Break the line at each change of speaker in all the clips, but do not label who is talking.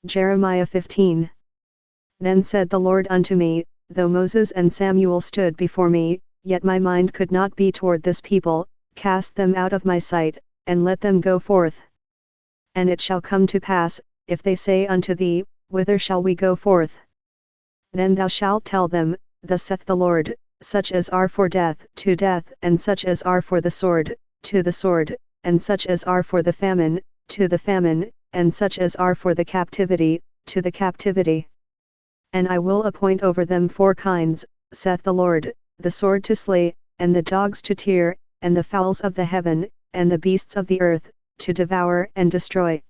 Jeremiah 15. Then said the Lord unto me, though Moses and Samuel stood before me, yet my mind could not be toward this people, cast them out of my sight, and let them go forth. And it shall come to pass, if they say unto thee, Whither shall we go forth? Then thou shalt tell them, Thus saith the Lord, such as are for death, to death, and such as are for the sword, to the sword, and such as are for the famine, to the famine, and such as are for the captivity, to the captivity. And I will appoint over them 4 kinds, saith the Lord, the sword to slay, and the dogs to tear, and the fowls of the heaven, and the beasts of the earth, to devour and destroy.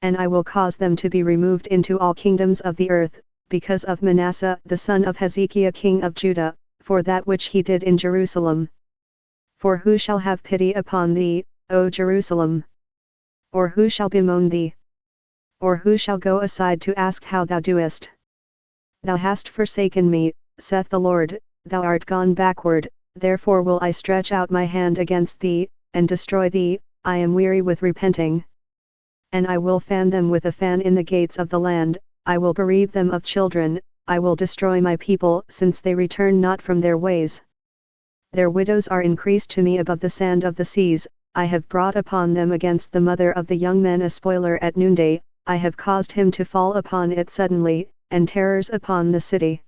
And I will cause them to be removed into all kingdoms of the earth, because of Manasseh the son of Hezekiah king of Judah, for that which he did in Jerusalem. For who shall have pity upon thee, O Jerusalem? Or who shall bemoan thee? Or who shall go aside to ask how thou doest? Thou hast forsaken me, saith the Lord, thou art gone backward, therefore will I stretch out my hand against thee, and destroy thee, I am weary with repenting. And I will fan them with a fan in the gates of the land, I will bereave them of children, I will destroy my people since they return not from their ways. Their widows are increased to me above the sand of the seas, I have brought upon them against the mother of the young men a spoiler at noonday, I have caused him to fall upon it suddenly, and terrors upon the city.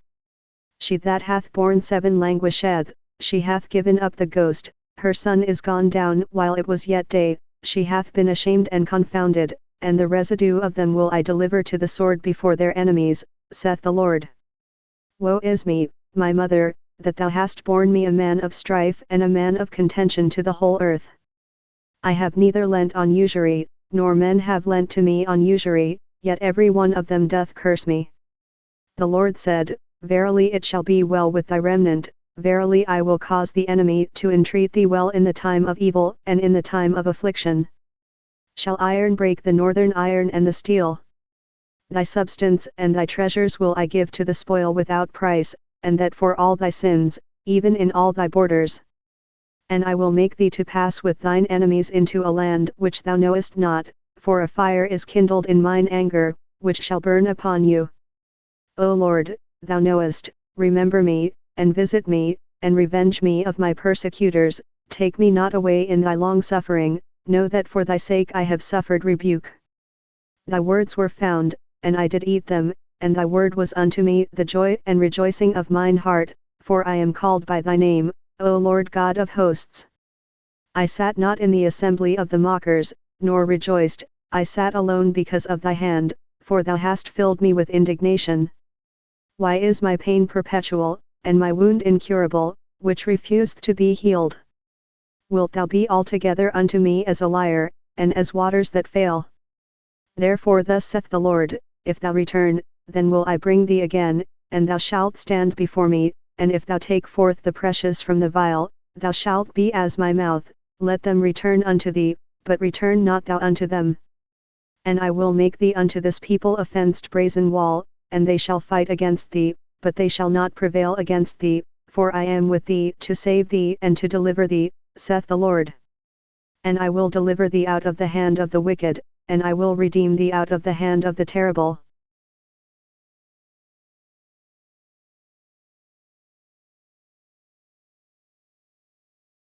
She that hath borne 7 languisheth, she hath given up the ghost, her son is gone down while it was yet day, she hath been ashamed and confounded, and the residue of them will I deliver to the sword before their enemies, saith the Lord. Woe is me, my mother, that thou hast borne me a man of strife and a man of contention to the whole earth. I have neither lent on usury, nor men have lent to me on usury, yet every one of them doth curse me. The Lord said, Verily it shall be well with thy remnant, verily I will cause the enemy to entreat thee well in the time of evil and in the time of affliction. Shall iron break the northern iron and the steel? Thy substance and thy treasures will I give to the spoil without price, and that for all thy sins, even in all thy borders. And I will make thee to pass with thine enemies into a land which thou knowest not, for a fire is kindled in mine anger, which shall burn upon you. O Lord, thou knowest, remember me, and visit me, and revenge me of my persecutors, take me not away in thy long suffering, know that for thy sake I have suffered rebuke. Thy words were found, and I did eat them, and thy word was unto me the joy and rejoicing of mine heart, for I am called by thy name, O Lord God of hosts. I sat not in the assembly of the mockers, nor rejoiced, I sat alone because of thy hand, for thou hast filled me with indignation. Why is my pain perpetual, and my wound incurable, which refuseth to be healed? Wilt thou be altogether unto me as a liar, and as waters that fail? Therefore thus saith the Lord, if thou return, then will I bring thee again, and thou shalt stand before me, and if thou take forth the precious from the vial, thou shalt be as my mouth, let them return unto thee, but return not thou unto them. And I will make thee unto this people a fenced brazen wall, and they shall fight against thee, but they shall not prevail against thee, for I am with thee to save thee and to deliver thee, saith the Lord. And I will deliver thee out of the hand of the wicked, and I will redeem thee out of the hand of the terrible.